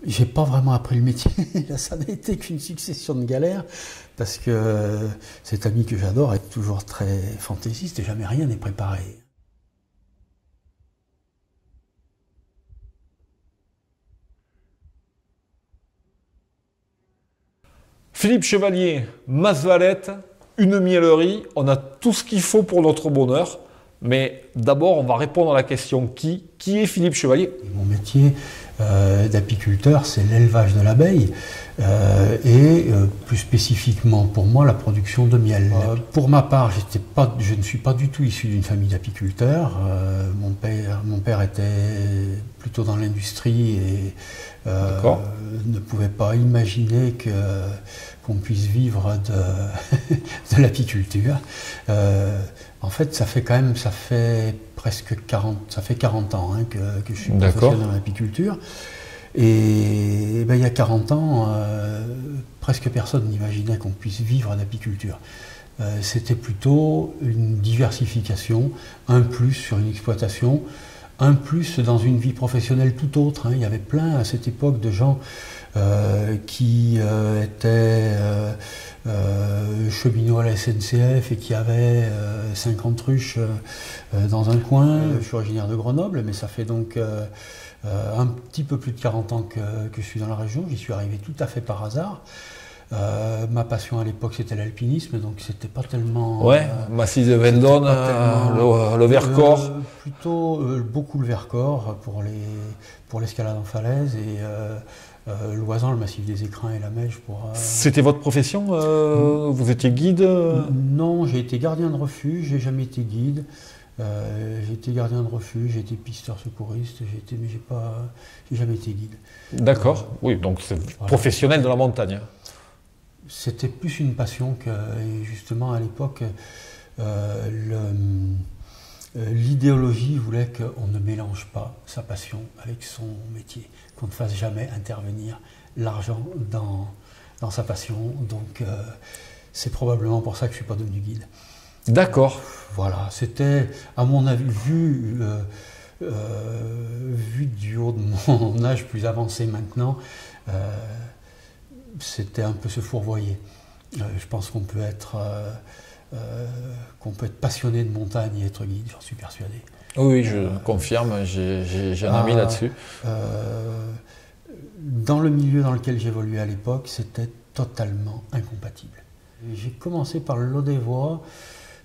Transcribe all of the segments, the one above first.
J'ai pas vraiment appris le métier, ça n'a été qu'une succession de galères, parce que cet ami que j'adore est toujours très fantaisiste et jamais rien n'est préparé. Philippe Chevalier, Masvalette, une miellerie, on a tout ce qu'il faut pour notre bonheur. Mais d'abord, on va répondre à la question qui est Philippe Chevalier? Mon métier d'apiculteur, c'est l'élevage de l'abeille et plus spécifiquement pour moi, la production de miel. Pour ma part, je ne suis pas du tout issu d'une famille d'apiculteurs. Mon père était plutôt dans l'industrie et ne pouvait pas imaginer qu'on puisse vivre de l'apiculture. En fait, ça fait presque 40 ans hein, que je suis professionnel dans l'apiculture. Et ben, il y a 40 ans, presque personne n'imaginait qu'on puisse vivre d'apiculture. C'était plutôt une diversification, un plus sur une exploitation, un plus dans une vie professionnelle tout autre. Hein. Il y avait plein à cette époque de gens qui étaient cheminots à la SNCF et qui avaient 50 ruches dans un coin. Je suis originaire de Grenoble, mais ça fait donc un petit peu plus de 40 ans que je suis dans la région. J'y suis arrivé tout à fait par hasard. Ma passion à l'époque c'était l'alpinisme, donc c'était pas tellement... Ouais, Massif de Vendôme, le Vercors. Plutôt beaucoup le Vercors pour l'escalade en falaise et l'Oisan, le massif des Écrins et la Mège pour... C'était votre profession Vous étiez guide Non, j'ai été gardien de refuge, j'ai jamais été guide. J'ai été gardien de refuge, j'ai été pisteur secouriste, mais j'ai jamais été guide. D'accord, oui, donc c'est professionnel de la montagne. C'était plus une passion que, et justement à l'époque, l'idéologie voulait qu'on ne mélange pas sa passion avec son métier, qu'on ne fasse jamais intervenir l'argent dans sa passion. Donc c'est probablement pour ça que je ne suis pas devenu guide. D'accord. Voilà, c'était, à mon avis, vu du haut de mon âge plus avancé maintenant, c'était un peu se fourvoyer. Je pense qu'on peut être passionné de montagne et être guide, j'en suis persuadé. Oui, je confirme, j'ai un ami là-dessus. Dans le milieu dans lequel j'évoluais à l'époque, c'était totalement incompatible. J'ai commencé par le Lot-des-Voix,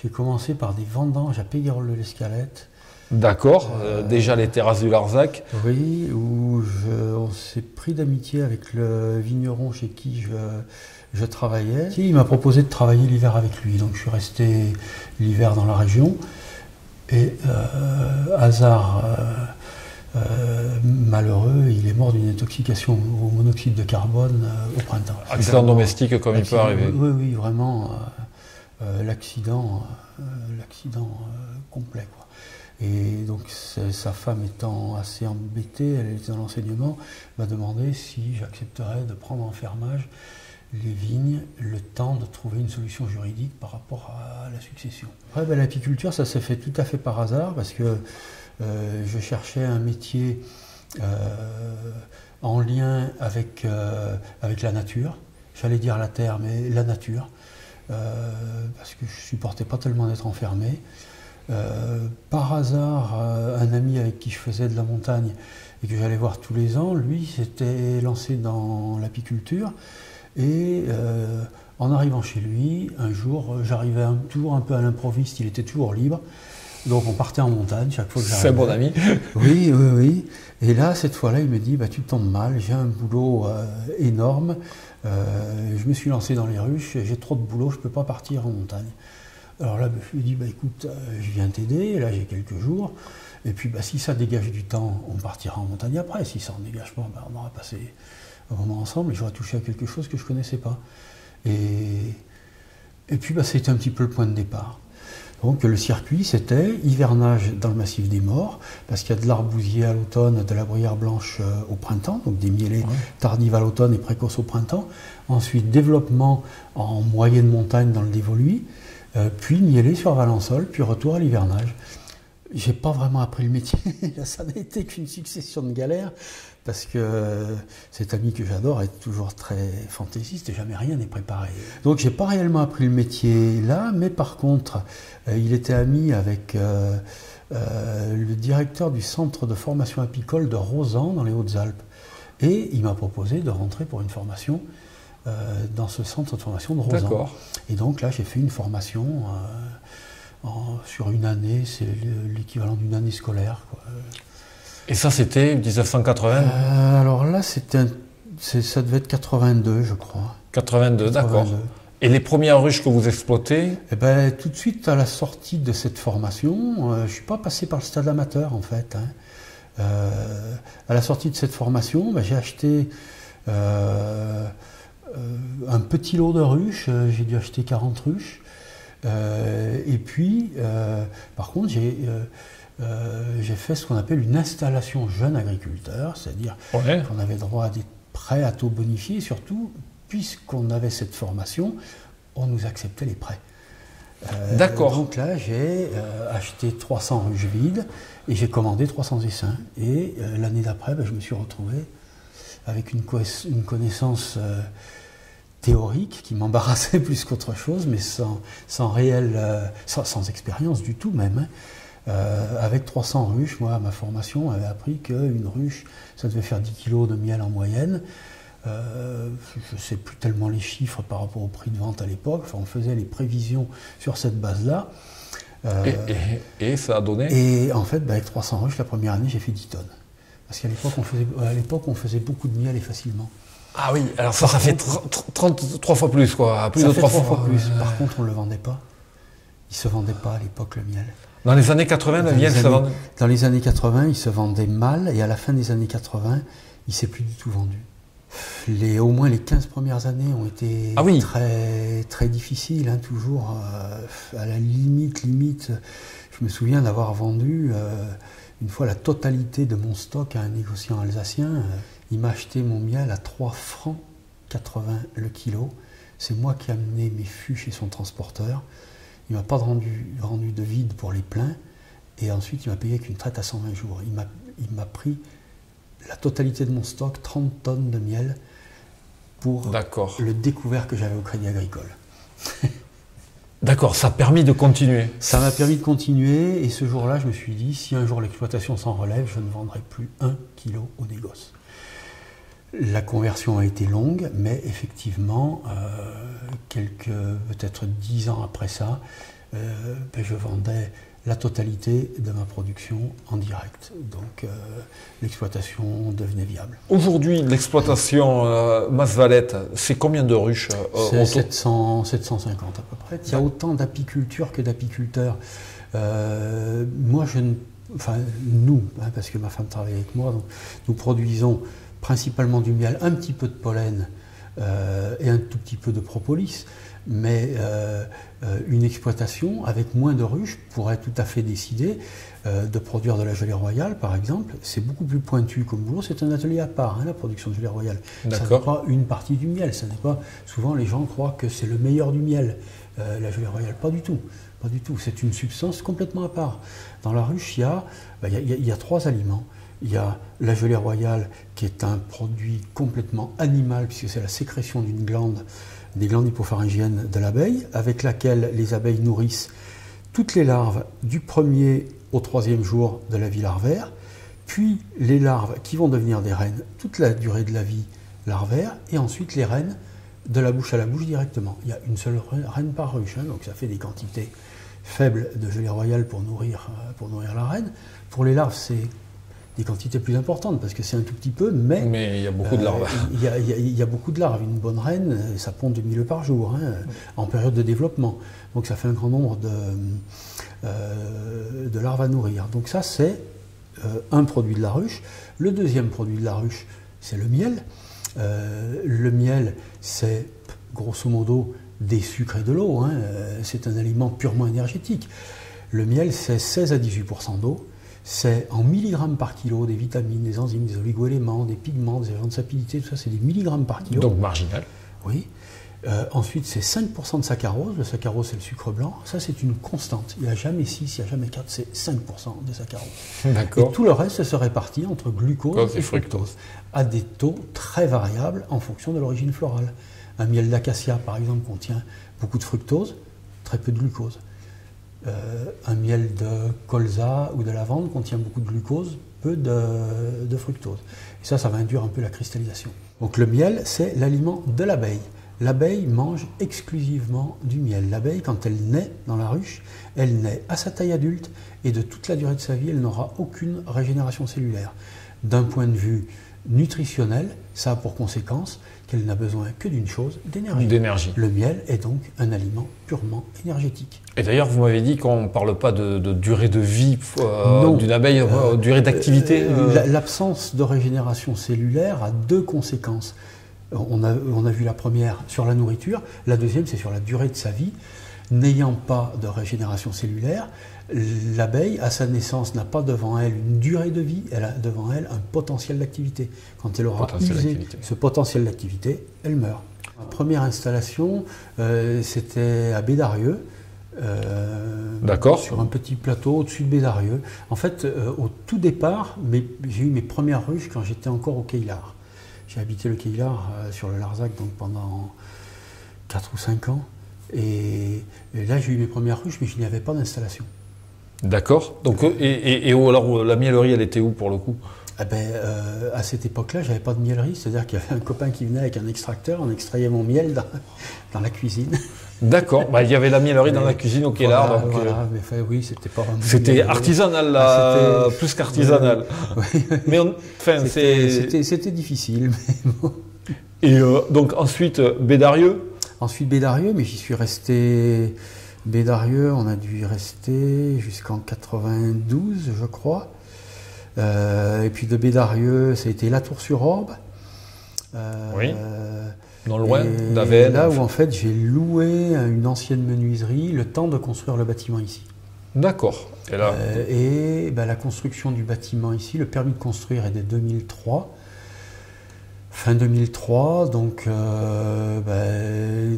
j'ai commencé par des vendanges à Péguerolles-de-l'Escalette. D'accord, déjà les terrasses du Larzac. Oui, où on s'est pris d'amitié avec le vigneron chez qui je travaillais. Il m'a proposé de travailler l'hiver avec lui, donc je suis resté l'hiver dans la région. Et hasard malheureux, il est mort d'une intoxication au monoxyde de carbone au printemps. Accident domestique comme il peut arriver. Oui, oui, vraiment l'accident complet, quoi. Et donc sa femme étant assez embêtée, elle était dans l'enseignement, m'a demandé si j'accepterais de prendre en fermage les vignes, le temps de trouver une solution juridique par rapport à la succession. Après, ben, l'apiculture, ça s'est fait tout à fait par hasard, parce que je cherchais un métier en lien avec la nature. J'allais dire la terre, mais la nature, parce que je supportais pas tellement d'être enfermé. Par hasard, un ami avec qui je faisais de la montagne et que j'allais voir tous les ans, lui s'était lancé dans l'apiculture. Et en arrivant chez lui, un jour, j'arrivais toujours un peu à l'improviste, il était toujours libre. Donc on partait en montagne chaque fois que j'arrivais. C'est un bon ami. Oui, oui, oui. Et là, cette fois-là, il me dit, bah, tu tombes mal, j'ai un boulot énorme, je me suis lancé dans les ruches, j'ai trop de boulot, je ne peux pas partir en montagne. Alors là, je lui ai dit, bah, écoute, je viens t'aider, là j'ai quelques jours, et puis bah, si ça dégage du temps, on partira en montagne après, si ça n'en dégage pas, bah, on aura passé un moment ensemble et j'aurais touché à quelque chose que je ne connaissais pas. Et puis bah, c'était un petit peu le point de départ. Donc le circuit, c'était hivernage dans le massif des Maures, parce qu'il y a de l'arbousier à l'automne, de la bruyère blanche au printemps, donc des mielées tardives à l'automne et précoces au printemps. Ensuite, développement en moyenne montagne dans le dévoluy, puis mielées sur Valençol, puis retour à l'hivernage. J'ai pas vraiment appris le métier, ça n'a été qu'une succession de galères, parce que cet ami que j'adore est toujours très fantaisiste et jamais rien n'est préparé. Donc j'ai pas réellement appris le métier là, mais par contre, il était ami avec le directeur du centre de formation apicole de Rozan dans les Hautes-Alpes. Et il m'a proposé de rentrer pour une formation dans ce centre de formation de Rozan. D'accord. Et donc là, j'ai fait une formation sur une année, c'est l'équivalent d'une année scolaire, quoi. Et ça, c'était 1980 Alors là, ça devait être 82, je crois. 82, d'accord. Et les premières ruches que vous exploitez? Eh ben, tout de suite, à la sortie de cette formation, je ne suis pas passé par le stade amateur, en fait. À la sortie de cette formation, j'ai acheté un petit lot de ruches. J'ai dû acheter 40 ruches. Et puis, par contre, j'ai fait ce qu'on appelle une installation jeune agriculteur, c'est-à-dire qu'on avait droit à des prêts à taux bonifiés, et surtout, puisqu'on avait cette formation, on nous acceptait les prêts. D'accord. Donc là, j'ai acheté 300 ruches vides et j'ai commandé 300 essaims. Et l'année d'après, je me suis retrouvé avec une connaissance théorique qui m'embarrassait plus qu'autre chose, mais sans expérience du tout même. Avec 300 ruches, moi, ma formation avait appris qu'une ruche, ça devait faire 10 kg de miel en moyenne. Je ne sais plus tellement les chiffres par rapport au prix de vente à l'époque. Enfin, on faisait les prévisions sur cette base-là. Et ça a donné? Et en fait, avec 300 ruches, la première année, j'ai fait 10 tonnes. Parce qu'à l'époque, on faisait beaucoup de miel et facilement. Ah oui, alors ça fait 33 fois plus, quoi. Plus ça de fait 3 fois plus. Par contre, on ne le vendait pas. Il ne se vendait pas à l'époque, le miel. Dans les années 80, le miel se vendait? Dans les années 80, il se vendait mal. Et à la fin des années 80, il ne s'est plus du tout vendu. Au moins les 15 premières années ont été très, très difficiles, toujours à la limite. Je me souviens d'avoir vendu une fois la totalité de mon stock à un négociant alsacien. Il m'a acheté mon miel à 3 francs 80 le kilo. C'est moi qui ai amené mes fûts chez son transporteur. Il ne m'a pas rendu de vide pour les pleins. Et ensuite, il m'a payé avec une traite à 120 jours. Il m'a pris la totalité de mon stock, 30 tonnes de miel, pour le découvert que j'avais au Crédit Agricole. D'accord, ça a permis de continuer. Ça m'a permis de continuer, et ce jour-là, je me suis dit, si un jour l'exploitation s'en relève, je ne vendrai plus 1 kilo au négoce. La conversion a été longue, mais effectivement, peut-être 10 ans après ça, je vendais la totalité de ma production en direct. Donc l'exploitation devenait viable. Aujourd'hui, l'exploitation Masvalette, c'est combien de ruches? C'est 750 à peu près. Il y a autant d'apiculture que d'apiculteurs. Nous, parce que ma femme travaille avec moi, donc, nous produisons principalement du miel, un petit peu de pollen et un tout petit peu de propolis. Mais une exploitation avec moins de ruches pourrait tout à fait décider de produire de la gelée royale, par exemple. C'est beaucoup plus pointu comme boulot, c'est un atelier à part, la production de gelée royale. Ça n'est pas une partie du miel, ça n'est pas... Souvent les gens croient que c'est le meilleur du miel, la gelée royale, pas du tout. Pas du tout, c'est une substance complètement à part. Dans la ruche, il y a 3 aliments. Il y a la gelée royale, qui est un produit complètement animal, puisque c'est la sécrétion d'une glande, des glandes hypopharyngiennes de l'abeille, avec laquelle les abeilles nourrissent toutes les larves du 1er au 3e jour de la vie larvaire, puis les larves qui vont devenir des reines toute la durée de la vie larvaire, et ensuite les reines de la bouche à la bouche directement. Il y a une seule reine par ruche, donc ça fait des quantités faibles de gelée royale pour nourrir la reine. Pour les larves, c'est des quantités plus importantes, parce que c'est un tout petit peu, mais il y a beaucoup de larves. Il y a beaucoup de larves. Une bonne reine, ça pond 2000 œufs par jour, en période de développement. Donc ça fait un grand nombre de larves à nourrir. Donc ça, c'est un produit de la ruche. Le deuxième produit de la ruche, c'est le miel. Le miel, c'est grosso modo des sucres et de l'eau. C'est un aliment purement énergétique. Le miel, c'est 16 à 18% d'eau. C'est en milligrammes par kilo des vitamines, des enzymes, des oligo-éléments, des pigments, des agents de sapidité, tout ça, c'est des milligrammes par kilo. Donc marginal. Oui. Ensuite, c'est 5% de saccharose. Le saccharose, c'est le sucre blanc. Ça, c'est une constante. Il n'y a jamais 6, il n'y a jamais 4, c'est 5% de saccharose. D'accord. Et tout le reste se répartit entre glucose et fructose, à des taux très variables en fonction de l'origine florale. Un miel d'acacia, par exemple, contient beaucoup de fructose, très peu de glucose. Un miel de colza ou de lavande contient beaucoup de glucose, peu de fructose. Et ça va induire un peu la cristallisation. Donc le miel, c'est l'aliment de l'abeille. L'abeille mange exclusivement du miel. L'abeille, quand elle naît dans la ruche, elle naît à sa taille adulte et de toute la durée de sa vie, elle n'aura aucune régénération cellulaire. D'un point de vue nutritionnel, ça a pour conséquence qu'elle n'a besoin que d'une chose, d'énergie. Le miel est donc un aliment purement énergétique. Et d'ailleurs, vous m'avez dit qu'on ne parle pas de durée de vie d'une abeille, durée d'activité. L'absence de régénération cellulaire a deux conséquences. On a vu la première sur la nourriture, la deuxième c'est sur la durée de sa vie. N'ayant pas de régénération cellulaire, l'abeille, à sa naissance, n'a pas devant elle une durée de vie, elle a devant elle un potentiel d'activité. Quand elle aura usé ce potentiel d'activité, elle meurt. La première installation, c'était à Bédarieux, sur un petit plateau au-dessus de Bédarieux. En fait, au tout départ, j'ai eu mes premières ruches quand j'étais encore au Caillard. J'ai habité le Caillard sur le Larzac donc pendant 4 ou 5 ans. Et là, j'ai eu mes premières ruches, mais je n'y avais pas d'installation. D'accord. Donc, alors, la miellerie, elle était où pour le coup? À cette époque-là, j'avais pas de miellerie, c'est-à-dire qu'il y avait un copain qui venait avec un extracteur, on extrayait mon miel dans la cuisine. D'accord. Il y avait la miellerie dans la cuisine au Caillard. Oui, c'était pas vraiment. C'était artisanal, plus qu'artisanal. Mais c'était difficile. Mais bon. Et donc ensuite Bédarieux. Ensuite Bédarieux, mais j'y suis resté. Bédarieux, on a dû y rester jusqu'en 92, je crois. Et puis de Bédarieux, ça a été La Tour-sur-Orbe. Oui. Dans le loin, d'Avesnes. Là où en fait j'ai loué une ancienne menuiserie le temps de construire le bâtiment ici. D'accord. Et là la construction du bâtiment ici, le permis de construire est de 2003. Fin 2003, donc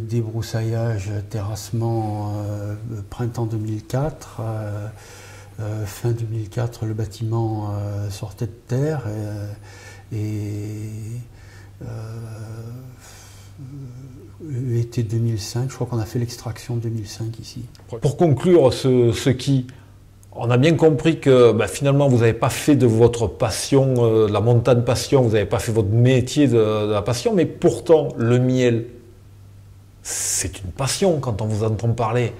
débroussaillage, terrassement, printemps 2004. Fin 2004, le bâtiment sortait de terre été 2005, je crois qu'on a fait l'extraction 2005 ici. Pour conclure on a bien compris que finalement vous n'avez pas fait de votre passion, la montagne passion, vous n'avez pas fait votre métier de la passion, mais pourtant le miel, c'est une passion quand on vous entend parler.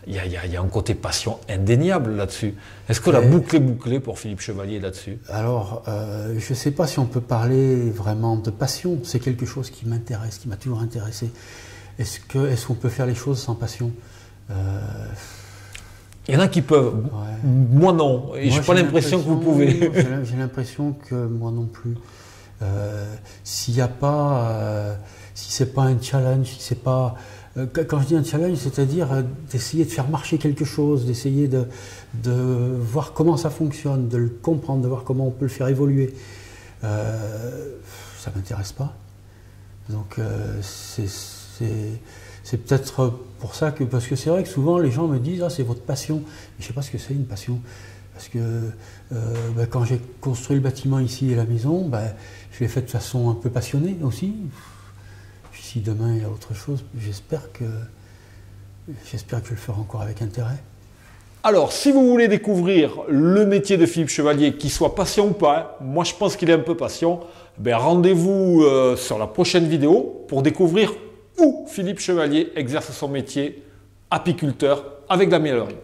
Il y a un côté passion indéniable là-dessus. Est-ce que la boucle est bouclée pour Philippe Chevalier là-dessus? Alors, je ne sais pas si on peut parler vraiment de passion. C'est quelque chose qui m'intéresse, qui m'a toujours intéressé. Est-ce qu'on peut faire les choses sans passion? Il y en a qui peuvent. Ouais. Moi non. Et je n'ai pas l'impression que vous pouvez. J'ai l'impression que moi non plus. S'il n'y a pas, si c'est pas un challenge, si c'est pas. Quand je dis un challenge, c'est-à-dire d'essayer de faire marcher quelque chose, d'essayer de voir comment ça fonctionne, de le comprendre, de voir comment on peut le faire évoluer. Ça ne m'intéresse pas. Donc c'est peut-être pour ça que, parce que c'est vrai que souvent les gens me disent c'est votre passion. Mais je ne sais pas ce que c'est une passion. Parce que quand j'ai construit le bâtiment ici et la maison, je l'ai fait de façon un peu passionnée aussi. Si demain il y a autre chose, j'espère que je le ferai encore avec intérêt. Alors, si vous voulez découvrir le métier de Philippe Chevalier, qu'il soit patient ou pas, moi je pense qu'il est un peu patient, rendez-vous sur la prochaine vidéo pour découvrir où Philippe Chevalier exerce son métier apiculteur avec la miellerie.